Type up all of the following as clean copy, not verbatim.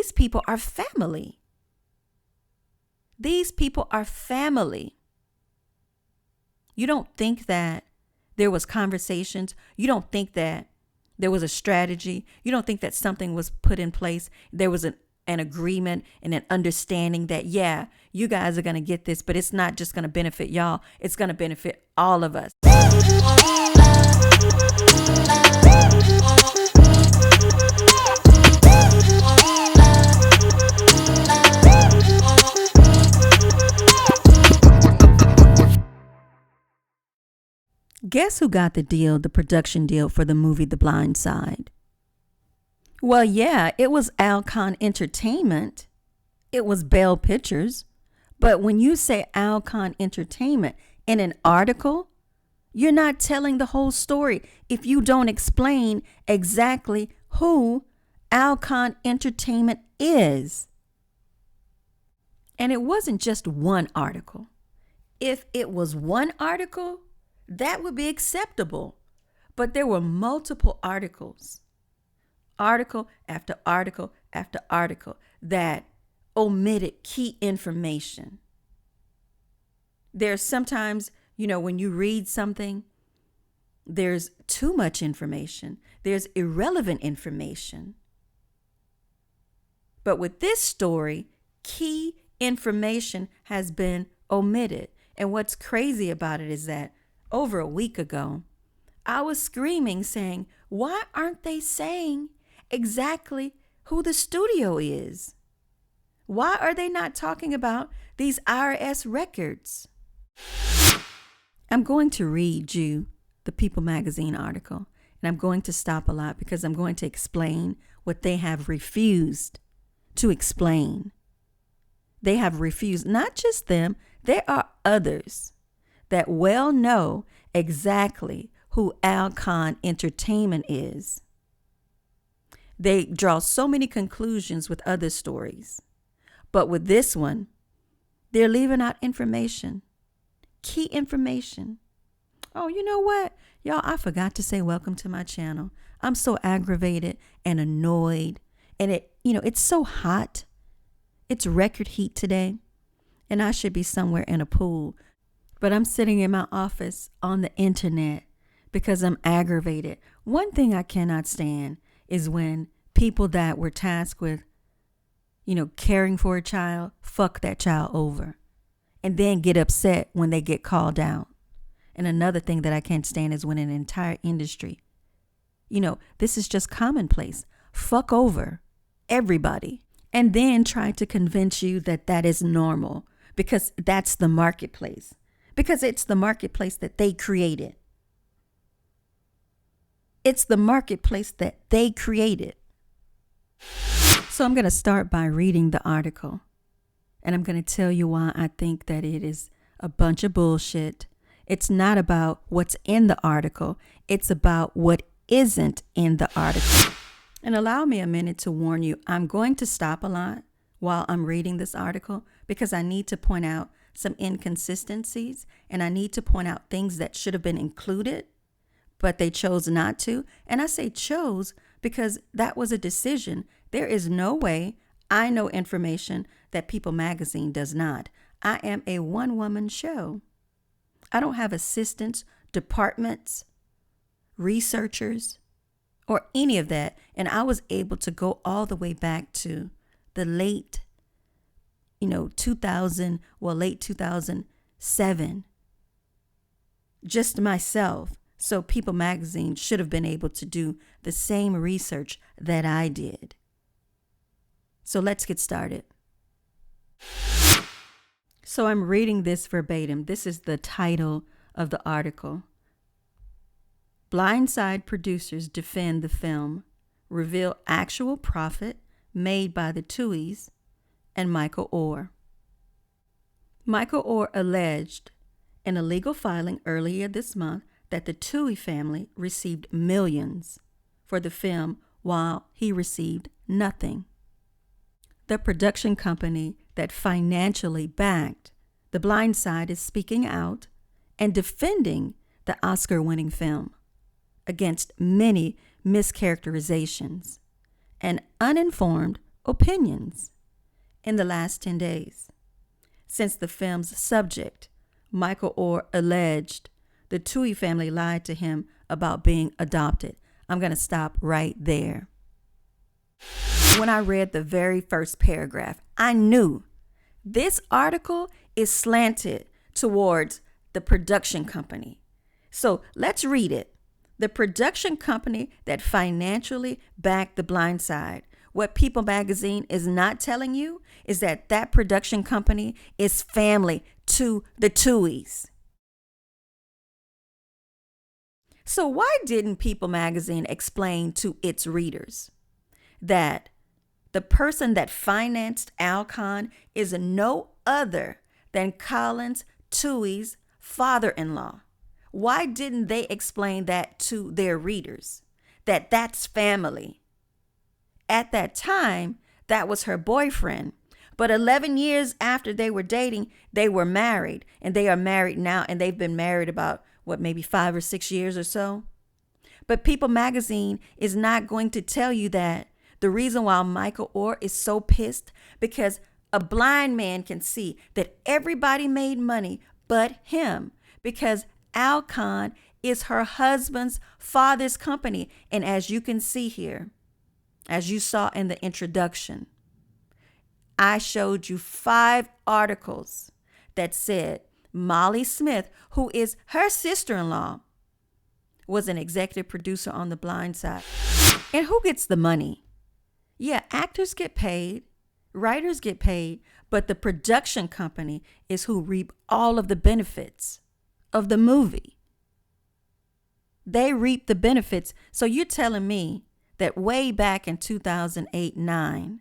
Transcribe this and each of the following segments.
these people are family. These people are family. You don't think that there was conversations. You don't think that there was a strategy. You don't think that something was put in place. There was an agreement and an understanding that, yeah, you guys are going to get this, but it's not just going to benefit y'all. It's going to benefit all of us. Guess who got the deal, the production deal for the movie The Blind Side? Well, yeah, it was Alcon Entertainment. It was Bell Pictures. But when you say Alcon Entertainment in an article, you're not telling the whole story if you don't explain exactly who Alcon Entertainment is. And it wasn't just one article. If it was one article, that would be acceptable. But there were multiple articles, article after article after article, that omitted key information. There's sometimes, when you read something, there's too much information. There's irrelevant information. But with this story, key information has been omitted. And what's crazy about it is that over a week ago, I was screaming saying, why aren't they saying exactly who the studio is? Why are they not talking about these IRS records? I'm going to read you the People magazine article, and I'm going to stop a lot because I'm going to explain what they have refused to explain. They have refused, not just them, there are others that well know exactly who Alcon Entertainment is. They draw so many conclusions with other stories. But with this one, they're leaving out information, key information. Oh, you know what? Y'all, I forgot to say welcome to my channel. I'm so aggravated and annoyed. And it's so hot. It's record heat today. And I should be somewhere in a pool. But I'm sitting in my office on the internet because I'm aggravated. One thing I cannot stand is when people that were tasked with, caring for a child, fuck that child over and then get upset when they get called out. And another thing that I can't stand is when an entire industry, this is just commonplace, fuck over everybody and then try to convince you that that is normal because that's the marketplace. Because it's the marketplace that they created. It's the marketplace that they created. So I'm going to start by reading the article. And I'm going to tell you why I think that it is a bunch of bullshit. It's not about what's in the article. It's about what isn't in the article. And allow me a minute to warn you, I'm going to stop a lot while I'm reading this article because I need to point out some inconsistencies, and I need to point out things that should have been included, but they chose not to. And I say chose because that was a decision. There is no way I know information that People magazine does not. I am a one-woman show. I don't have assistants, departments, researchers, or any of that. And I was able to go all the way back to the late 2007, just myself. So People magazine should have been able to do the same research that I did. So let's get started. So I'm reading this verbatim. This is the title of the article. Blindside producers defend the film, reveal actual profit made by the Tuohys and Michael Oher. Michael Oher alleged in a legal filing earlier this month that the Tuohy family received millions for the film while he received nothing. The production company that financially backed The Blind Side is speaking out and defending the Oscar-winning film against many mischaracterizations and uninformed opinions in the last 10 days. Since the film's subject, Michael Oher alleged the Tuohy family lied to him about being adopted. I'm going to stop right there. When I read the very first paragraph, I knew this article is slanted towards the production company. So let's read it. The production company that financially backed The Blind Side. What People magazine is not telling you is that that production company is family to the Tuohys. So why didn't People magazine explain to its readers that the person that financed Alcon is no other than Collins Tuohy's father-in-law? Why didn't they explain that to their readers, that that's family? At that time, that was her boyfriend. But 11 years after they were dating, they were married, and they are married now, and they've been married about, maybe 5 or 6 years or so. But People magazine is not going to tell you that the reason why Michael Oher is so pissed, because a blind man can see that everybody made money but him, because Alcon is her husband's father's company. And as you can see here, as you saw in the introduction, I showed you 5 articles that said Molly Smith, who is her sister-in-law, was an executive producer on The Blind Side. And who gets the money? Yeah, actors get paid, writers get paid, but the production company is who reap all of the benefits of the movie. They reap the benefits. So you're telling me that way back in 2008-9,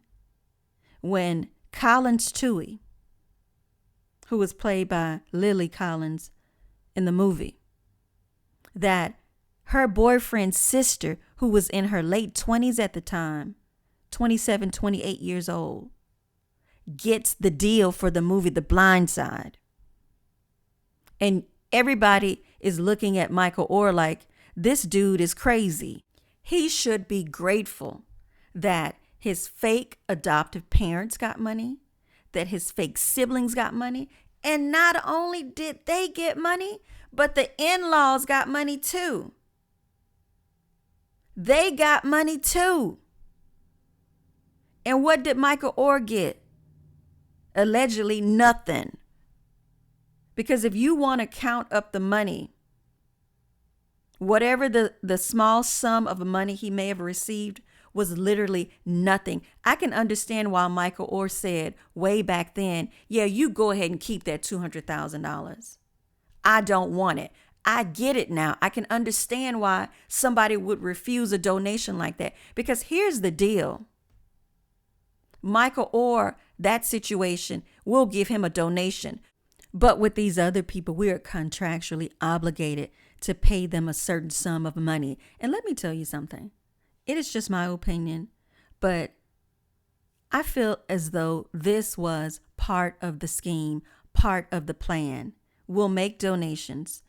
when Collins Tuohy, who was played by Lily Collins in the movie, that her boyfriend's sister, who was in her late 20s at the time, 27, 28 years old, gets the deal for the movie The Blind Side. And everybody is looking at Michael Oher like, this dude is crazy. He should be grateful that his fake adoptive parents got money, that his fake siblings got money, and not only did they get money, but the in-laws got money too. They got money too. And what did Michael Oher get? Allegedly nothing. Because if you want to count up the money, whatever the small sum of money he may have received was literally nothing. I can understand why Michael Oher said way back then, yeah, you go ahead and keep that $200,000. I don't want it. I get it now. I can understand why somebody would refuse a donation like that. Because here's the deal. Michael Oher, that situation, will give him a donation. But with these other people, we are contractually obligated to pay them a certain sum of money. And let me tell you something. It is just my opinion, but I feel as though this was part of the scheme, part of the plan. We'll make donations.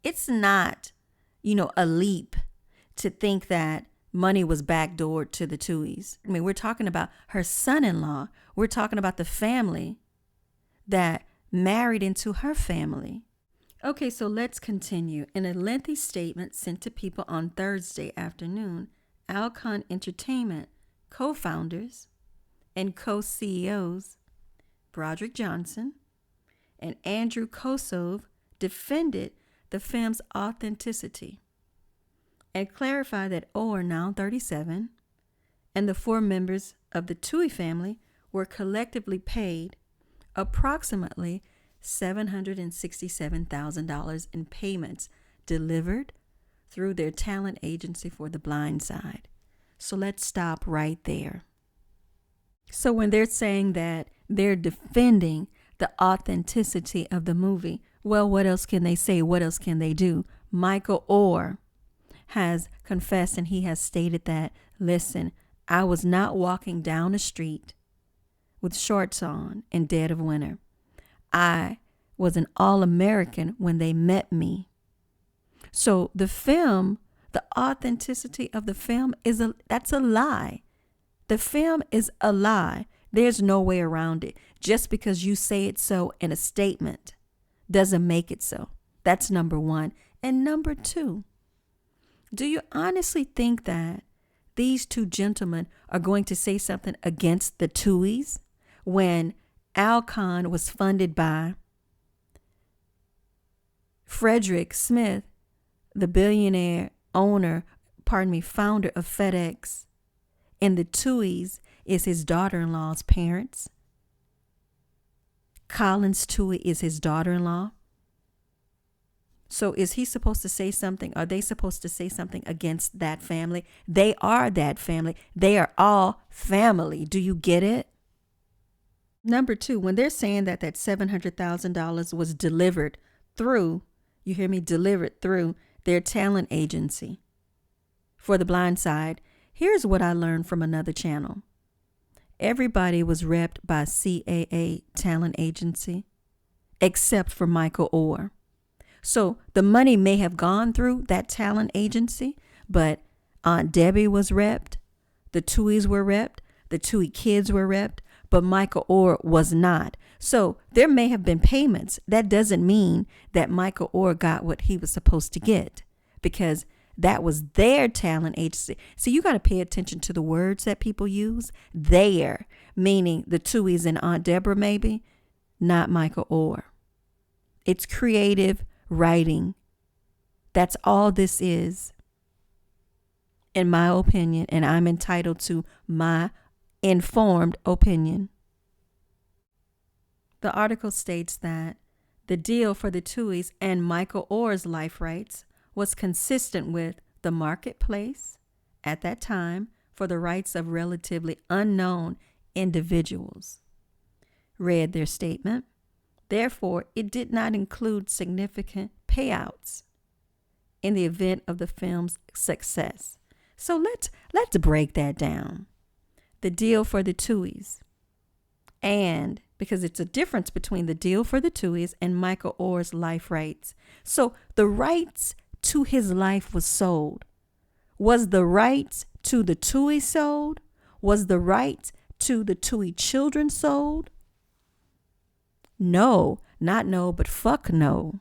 It's not, a leap to think that money was backdoored to the Tuohys. I mean, we're talking about her son-in-law. We're talking about the family that married into her family. Okay, so let's continue. In a lengthy statement sent to People on Thursday afternoon, Alcon Entertainment co-founders and co-CEOs Broderick Johnson and Andrew Kosov defended the film's authenticity and clarified that Oher, now 37, and the 4 members of the Tuohy family were collectively paid approximately $767,000 in payments delivered through their talent agency for The Blind Side. So let's stop right there. So when they're saying that they're defending the authenticity of the movie, well, what else can they say? What else can they do? Michael Oher has confessed, and he has stated that, listen, I was not walking down the street with shorts on in dead of winter. I was an All-American when they met me. So the film, the authenticity of the film that's a lie. The film is a lie. There's no way around it. Just because you say it so in a statement doesn't make it so. That's number one. And number two, do you honestly think that these two gentlemen are going to say something against the Tuohys when Alcon was funded by Frederick Smith, the billionaire founder of FedEx, and the Tuohys is his daughter-in-law's parents? Collins Tuohy is his daughter-in-law. So is he supposed to say something? Are they supposed to say something against that family? They are that family. They are all family. Do you get it? Number two, when they're saying that $700,000 was delivered through, you hear me, delivered through their talent agency for The Blind Side, here's what I learned from another channel. Everybody was repped by CAA talent agency except for Michael Oher. So the money may have gone through that talent agency, but Aunt Debbie was repped, the Tuohys were repped, the Tuohy kids were repped, but Michael Oher was not. So there may have been payments. That doesn't mean that Michael Oher got what he was supposed to get, because that was their talent agency. So you got to pay attention to the words that people use. Their, meaning the Tuohys and Aunt Deborah maybe, not Michael Oher. It's creative writing. That's all this is, in my opinion, and I'm entitled to my informed opinion. The article states that the deal for the Tuohys and Michael Oher's life rights was consistent with the marketplace at that time for the rights of relatively unknown individuals. Read their statement. Therefore, it did not include significant payouts in the event of the film's success. So let's break that down. The deal for the Tuohys, and because it's a difference between the deal for the Tuohys and Michael Oher's life rights. So the rights to his life was sold. Was the rights to the Tuohy sold? Was the rights to the Tuohy children sold? No, not no, but fuck no.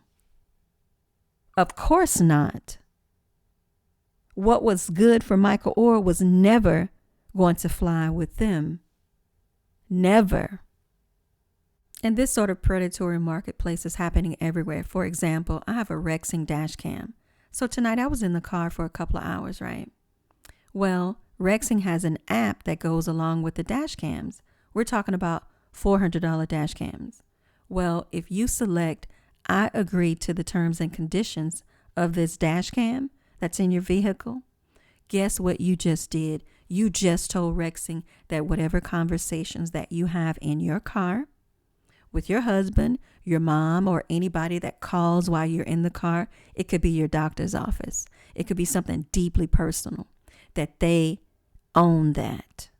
Of course not. What was good for Michael Oher was never going to fly with them. Never. And this sort of predatory marketplace is happening everywhere. For example, I have a Rexing dash cam. So tonight I was in the car for a couple of hours, right? Well, Rexing has an app that goes along with the dash cams. We're talking about $400 dash cams. Well, if you select, I agree to the terms and conditions of this dash cam that's in your vehicle, guess what you just did? You just told Rexing that whatever conversations that you have in your car with your husband, your mom, or anybody that calls while you're in the car, it could be your doctor's office. It could be something deeply personal, that they own that.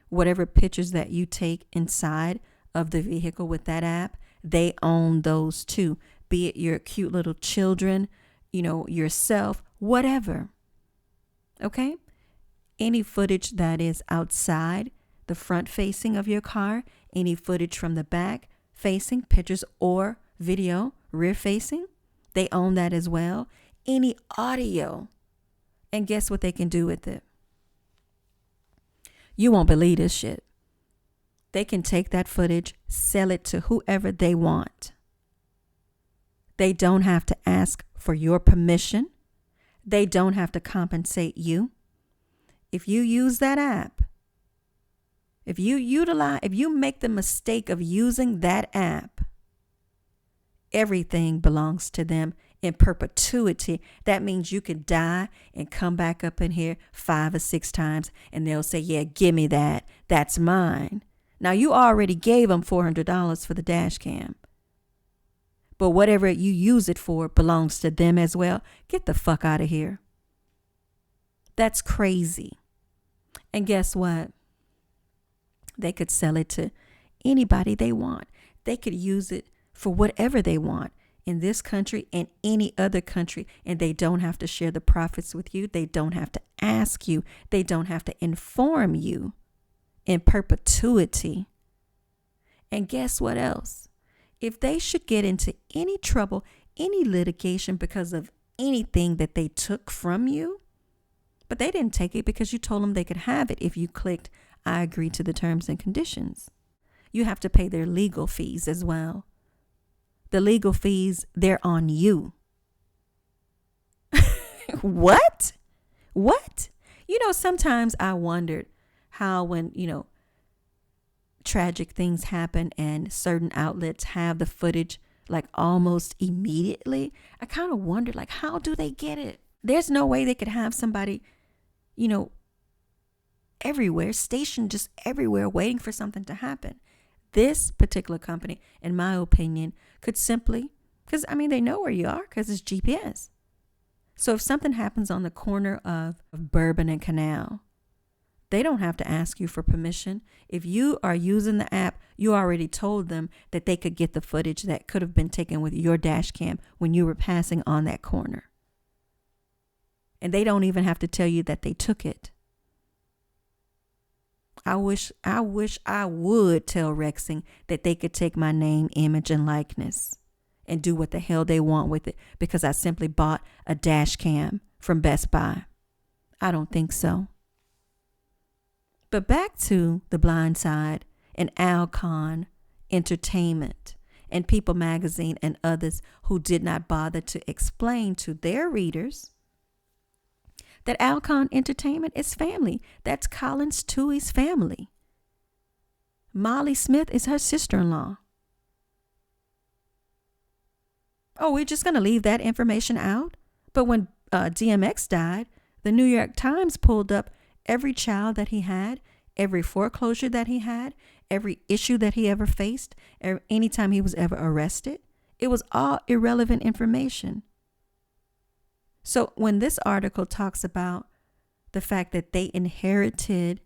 Whatever pictures that you take inside of the vehicle with that app, they own those too. Be it your cute little children, yourself, whatever. Okay? Any footage that is outside the front facing of your car, any footage from the back facing, pictures or video, rear facing, they own that as well. Any audio. And guess what they can do with it? You won't believe this shit. They can take that footage, sell it to whoever they want. They don't have to ask for your permission. They don't have to compensate you. If you use that app, if you make the mistake of using that app, everything belongs to them in perpetuity. That means you could die and come back up in here 5 or 6 times and they'll say, yeah, give me that. That's mine. Now you already gave them $400 for the dash cam. But whatever you use it for belongs to them as well. Get the fuck out of here. That's crazy. And guess what? They could sell it to anybody they want. They could use it for whatever they want in this country and any other country. And they don't have to share the profits with you. They don't have to ask you. They don't have to inform you. in perpetuity. And guess what else? If they should get into any trouble, any litigation because of anything that they took from you, but they didn't take it because you told them they could have it if you clicked, I agree to the terms and conditions. You have to pay their legal fees as well. The legal fees, they're on you. What? What? Sometimes I wondered how when, tragic things happen and certain outlets have the footage like almost immediately. I kind of wondered, like, how do they get it? There's no way they could have somebody, everywhere, stationed just everywhere, waiting for something to happen. This particular company, in my opinion, could simply, because they know where you are because it's GPS. So if something happens on the corner of Bourbon and Canal, they don't have to ask you for permission. If you are using the app, you already told them that they could get the footage that could have been taken with your dash cam when you were passing on that corner. And they don't even have to tell you that they took it. I wish I would tell Rexing that they could take my name, image, and likeness and do what the hell they want with it because I simply bought a dash cam from Best Buy. I don't think so. But back to The Blind Side and Alcon Entertainment and People Magazine and others who did not bother to explain to their readers that Alcon Entertainment is family. That's Collins Tuohy's family. Molly Smith is her sister-in-law. Oh, we're just going to leave that information out? But when DMX died, the New York Times pulled up every child that he had, every foreclosure that he had, every issue that he ever faced, anytime he was ever arrested. It was all irrelevant information. So when this article talks about the fact that they inherited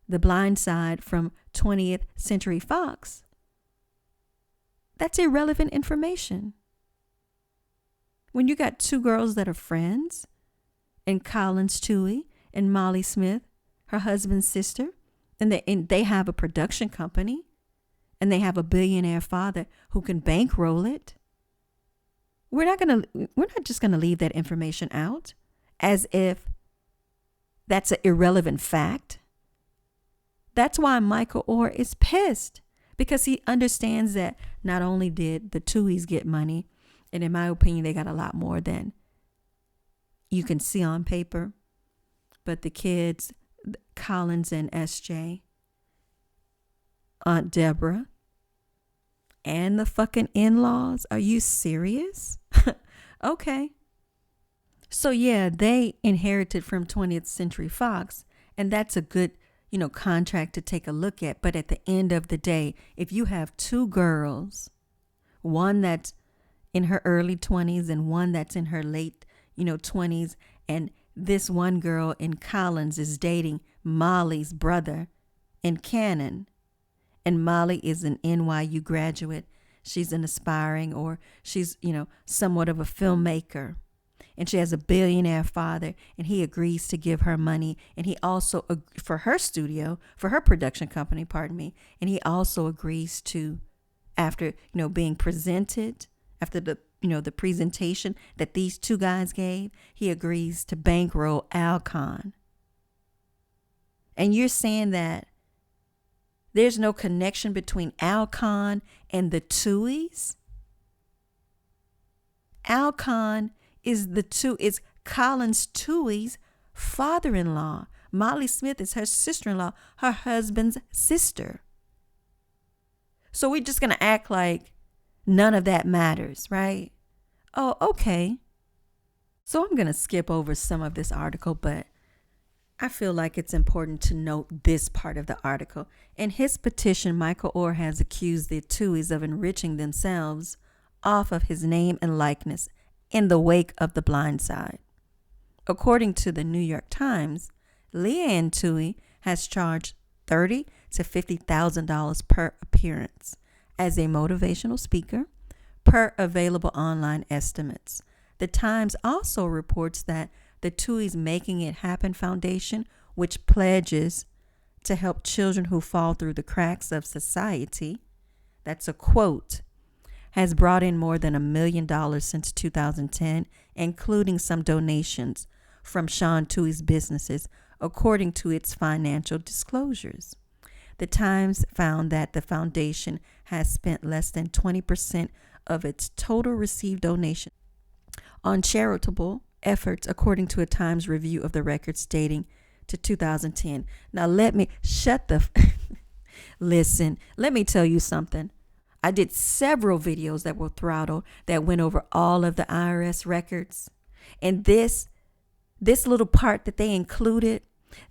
The Blind Side from 20th Century Fox, that's irrelevant information. When you got two girls that are friends, and Collins Tuohy and Molly Smith, her husband's sister, and they have a production company, and they have a billionaire father who can bankroll it. We're not just gonna leave that information out as if that's an irrelevant fact. That's why Michael Oher is pissed, because he understands that not only did the Tuohys get money, and in my opinion, they got a lot more than you can see on paper, but the kids, Collins and SJ, Aunt Deborah, and the fucking in-laws. Are you serious? Okay. So yeah, they inherited from 20th Century Fox, and that's a good, contract to take a look at. But at the end of the day, if you have two girls, one that's in her early 20s and one that's in her late, 20s, and this one girl in Collins is dating Molly's brother in Cannon, and Molly is an NYU graduate. She's an aspiring, or she's, somewhat of a filmmaker. And she has a billionaire father, and he agrees to give her money. And he also, for her studio, for her production company, and he also agrees to, after, being presented, after the presentation that these two guys gave, he agrees to bankroll Alcon. And you're saying that there's no connection between Alcon and the Tuohys? Alcon is Collins Tuohy's father-in-law. Molly Smith is her sister-in-law, her husband's sister. So we're just going to act like none of that matters, right? Oh, okay. So I'm going to skip over some of this article, but I feel like it's important to note this part of the article. In his petition, Michael Oher has accused the Tuohys of enriching themselves off of his name and likeness in the wake of The Blind Side. According to the New York Times, Leanne Tuohy has charged $30,000 to $50,000 per appearance as a motivational speaker, per available online estimates. The Times also reports that the Tuohy's Making It Happen Foundation, which pledges to help children who fall through the cracks of society, that's a quote, has brought in more than $1 million since 2010, including some donations from Sean Tuohy's businesses, according to its financial disclosures. The Times found that the foundation has spent less than 20% of its total received donation on charitable efforts, according to a Times review of the records dating to 2010. Now let me listen, let me tell you something. I did several videos that were throttled that went over all of the IRS records. And this little part that they included,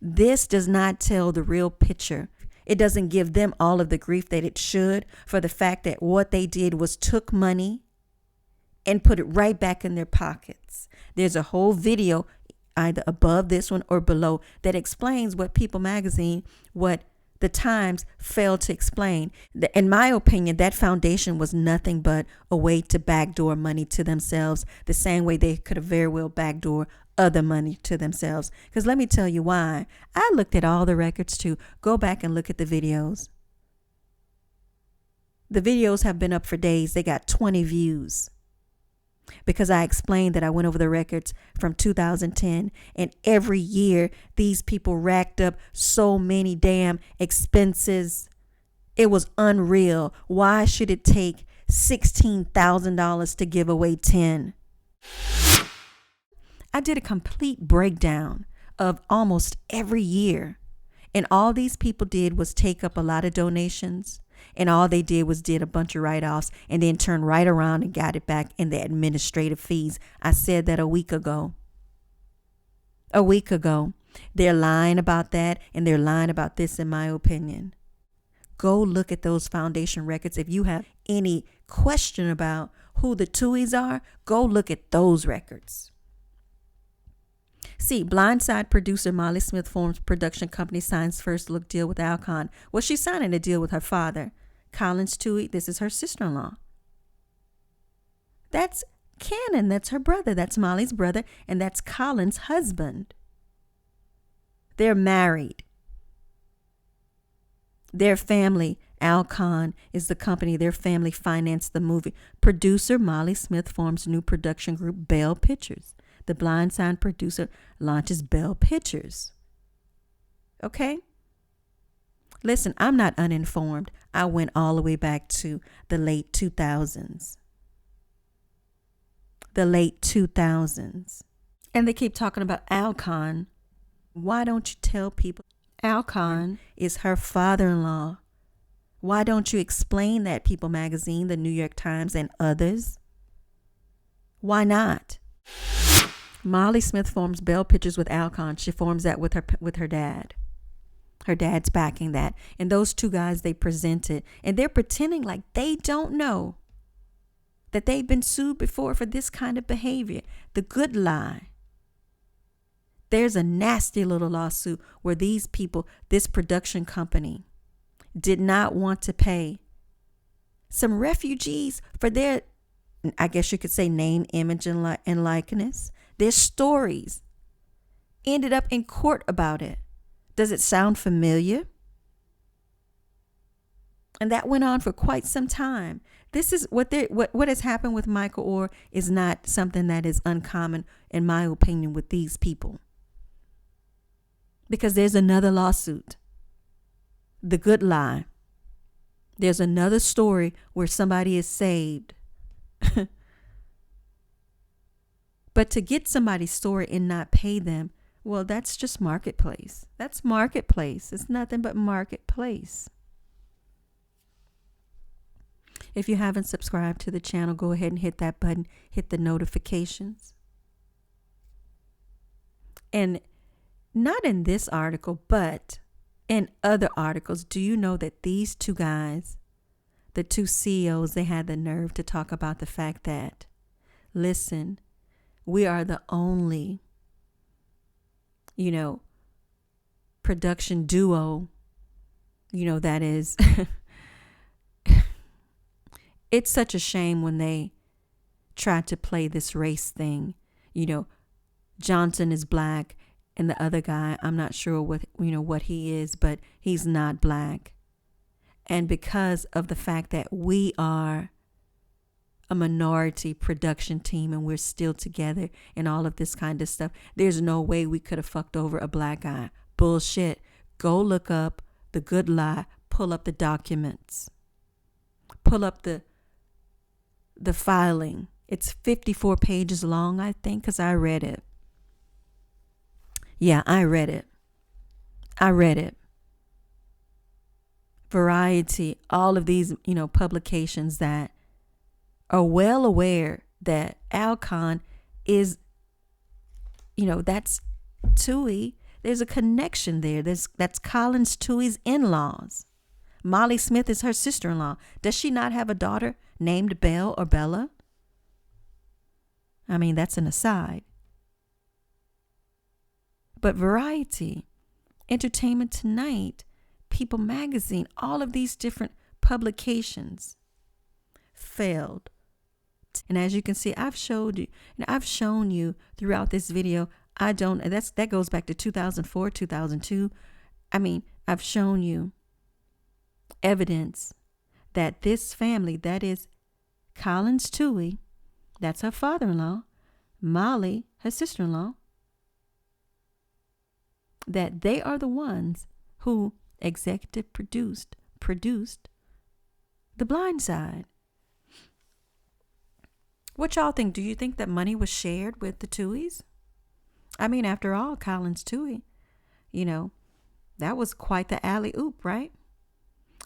this does not tell the real picture. It doesn't give them all of the grief that it should for the fact that what they did was took money and put it right back in their pockets. There's a whole video either above this one or below that explains what People Magazine, what the Times failed to explain. In my opinion, that foundation was nothing but a way to backdoor money to themselves, the same way they could have very well backdoor other money to themselves. Because let me tell you why. I looked at all the records too. Go back and look at the videos. The videos have been up for days. They got 20 views. Because I explained that I went over the records from 2010, and every year these people racked up so many damn expenses. It was unreal. Why should it take $16,000 to give away 10? I did a complete breakdown of almost every year, and all these people did was take up a lot of donations. And all they did was did a bunch of write-offs and then turned right around and got it back in the administrative fees. I said that a week ago. They're lying about that, and they're lying about this, in my opinion. Go look at those foundation records. If you have any question about who the Tuohys are, go look at those records. See, Blindside producer Molly Smith forms production company, signs first look deal with Alcon. Well, she's signing a deal with her father, Collins Tuohy. This is her sister-in-law. That's Cannon. That's her brother. That's Molly's brother. And that's Collins' husband. They're married. Their family, Alcon, is the company. Their family financed the movie. Producer Molly Smith forms new production group, Bell Pictures. The Blindside producer launches Bell Pictures. Okay? Listen, I'm not uninformed. I went all the way back to the late 2000s. And they keep talking about Alcon. Why don't you tell people Alcon is her father-in-law? Why don't you explain that, People Magazine, the New York Times, and others? Why not? Molly Smith forms Bell Pictures with Alcon. She forms that with her dad. Her dad's backing that. And those two guys, they presented. And they're pretending like they don't know that they've been sued before for this kind of behavior. The good lie. There's a nasty little lawsuit where these people, this production company, did not want to pay some refugees for their, I guess you could say, name, image, and likeness. Their stories. Ended up in court about it. Does it sound familiar? And that went on for quite some time. This is what has happened with Michael Oher is not something that is uncommon, in my opinion, with these people. Because there's another lawsuit. The good lie. There's another story where somebody is saved. But to get somebody's story and not pay them, well, that's just marketplace. That's marketplace. It's nothing but marketplace. If you haven't subscribed to the channel, go ahead and hit that button. Hit the notifications. And not in this article, but in other articles, do you know that these two guys, the two CEOs, they had the nerve to talk about the fact that, listen, we are the only, production duo, that is, it's such a shame when they try to play this race thing. Johnson is black, And the other guy, I'm not sure what he is, but he's not black. And because of the fact that we are a minority production team and we're still together and all of this kind of stuff, there's no way we could have fucked over a black guy. Bullshit. Go look up The Good Lie. Pull up the documents. Pull up the filing. It's 54 pages long, I think, because I read it. Yeah, I read it. Variety, all of these, publications that are well aware that Alcon is, that's Toohey. There's a connection there. That's Collins Toohey's in-laws. Molly Smith is her sister-in-law. Does she not have a daughter named Belle or Bella? I mean, that's an aside. But Variety, Entertainment Tonight, People Magazine, all of these different publications failed. And as you can see, I've shown you throughout this video, that goes back to 2004, 2002. I mean, I've shown you evidence that this family, that is Collins Toohey, that's her father-in-law, Molly, her sister-in-law, that they are the ones who executive produced The Blind Side. What y'all think? Do you think that money was shared with the Tooheys? I mean, after all, Collins Toohey, that was quite the alley-oop, right?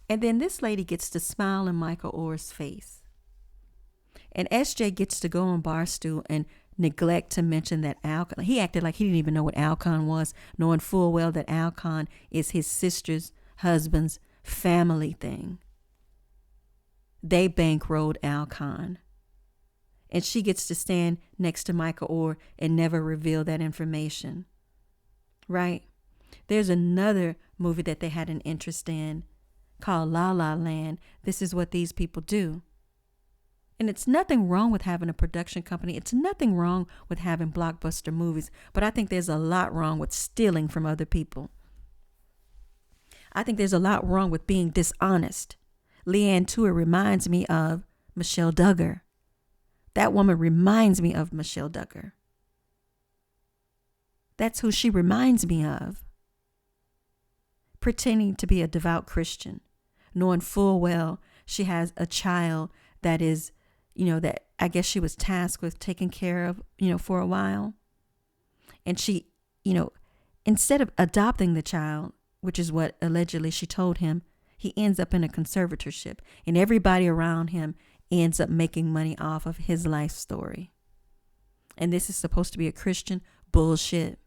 And then this lady gets to smile in Michael Oher's face. And SJ gets to go on Barstool and neglect to mention that Alcon, he acted like he didn't even know what Alcon was, knowing full well that Alcon is his sister's husband's family thing. They bankrolled Alcon. And she gets to stand next to Michael Oher and never reveal that information. Right? There's another movie that they had an interest in called La La Land. This is what these people do. And it's nothing wrong with having a production company. It's nothing wrong with having blockbuster movies. But I think there's a lot wrong with stealing from other people. I think there's a lot wrong with being dishonest. Leanne Tuer reminds me of Michelle Duggar. That woman reminds me of Michelle Duggar. That's who she reminds me of. Pretending to be a devout Christian, knowing full well she has a child that is, that I guess she was tasked with taking care of, for a while. And she, instead of adopting the child, which is what allegedly she told him, he ends up in a conservatorship. And everybody around him ends up making money off of his life story. And this is supposed to be a Christian? Bullshit.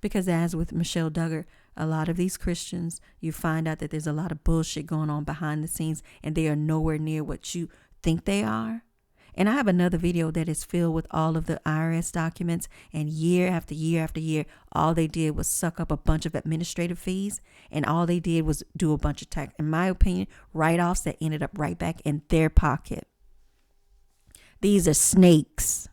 Because as with Michelle Duggar, a lot of these Christians, you find out that there's a lot of bullshit going on behind the scenes and they are nowhere near what you think they are. And I have another video that is filled with all of the IRS documents, and year after year after year, all they did was suck up a bunch of administrative fees, and all they did was do a bunch of tax, in my opinion, write-offs that ended up right back in their pocket. These are snakes.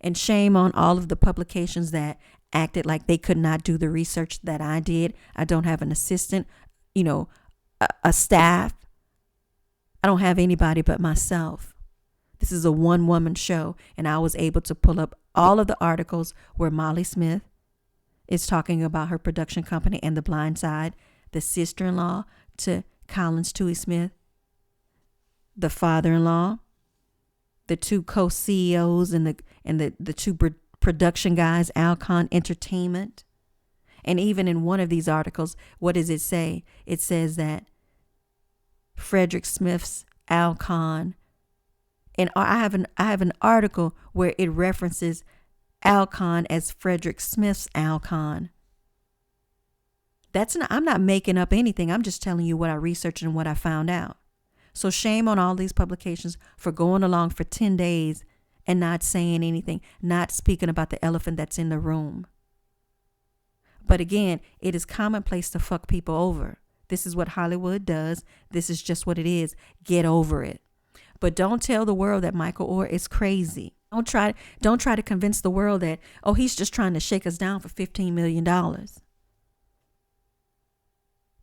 And shame on all of the publications that acted like they could not do the research that I did. I don't have an assistant, a staff. I don't have anybody but myself. This is a one-woman show, and I was able to pull up all of the articles where Molly Smith is talking about her production company and The Blind Side, the sister-in-law to Collins Toohey Smith, the father-in-law, the two co-CEOs and the two production guys, Alcon Entertainment. And even in one of these articles, what does it say? It says that Frederick Smith's Alcon, and I have an article where it references Alcon as Frederick Smith's Alcon. I'm not making up anything. I'm just telling you what I researched and what I found out. So shame on all these publications for going along for 10 days and not saying anything, not speaking about the elephant that's in the room. But again, it is commonplace to fuck people over. This is what Hollywood does. This is just what it is. Get over it. But don't tell the world that Michael Oher is crazy. Don't try to convince the world that, oh, he's just trying to shake us down for $15 million.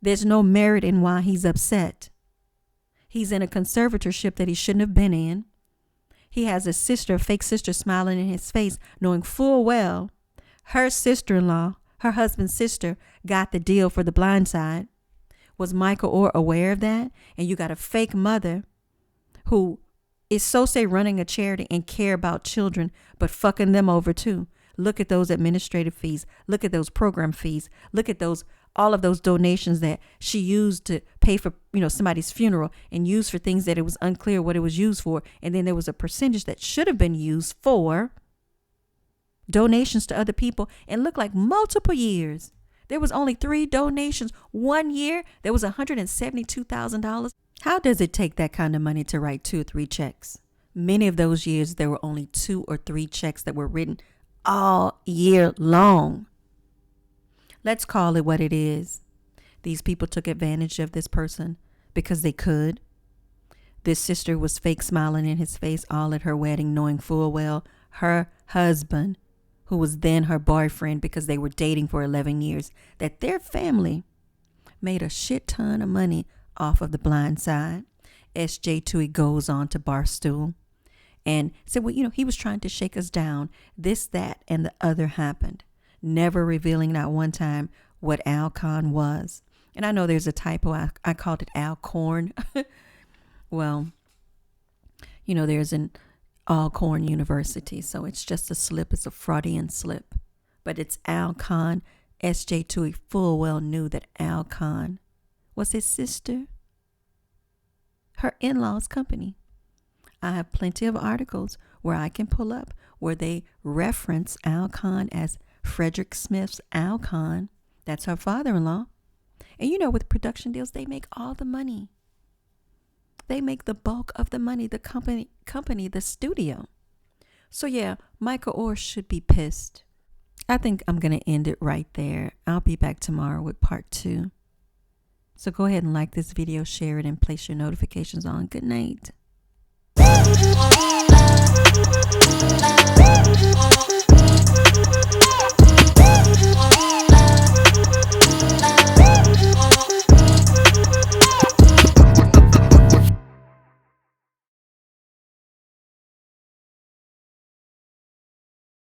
There's no merit in why he's upset. He's in a conservatorship that he shouldn't have been in. He has a fake sister smiling in his face, knowing full well her sister-in-law, her husband's sister, got the deal for The Blind Side. Was Michael Oher aware of that? And you got a fake mother who is say running a charity and care about children, but fucking them over too. Look at those administrative fees. Look at those program fees. Look at all of those donations that she used to pay for, somebody's funeral, and used for things that it was unclear what it was used for. And then there was a percentage that should have been used for donations to other people, and look like multiple years. There was only 3 donations. 1 year, there was $172,000. How does it take that kind of money to write 2 or 3 checks? Many of those years, there were only 2 or 3 checks that were written all year long. Let's call it what it is. These people took advantage of this person because they could. This sister was fake smiling in his face all at her wedding, knowing full well her husband, who was then her boyfriend because they were dating for 11 years, that their family made a shit ton of money off of The Blind Side. SJ Tui goes on to Barstool and said, well, he was trying to shake us down. This, that, and the other happened. Never revealing not one time what Alcon was. And I know there's a typo. I called it Alcorn. Well, there's an Alcorn University, so it's just a slip. It's a Freudian slip. But it's Alcon. SJ Tui full well knew that Alcon was his sister, her in-laws' company. I have plenty of articles where I can pull up where they reference Alcon as Frederick Smith's Alcon. That's her father-in-law. And with production deals, they make all the money. They make the bulk of the money, the company, the studio. So yeah, Michael Oher should be pissed. I think I'm going to end it right there. I'll be back tomorrow with part 2. So go ahead and like this video, share it, and place your notifications on. Good night.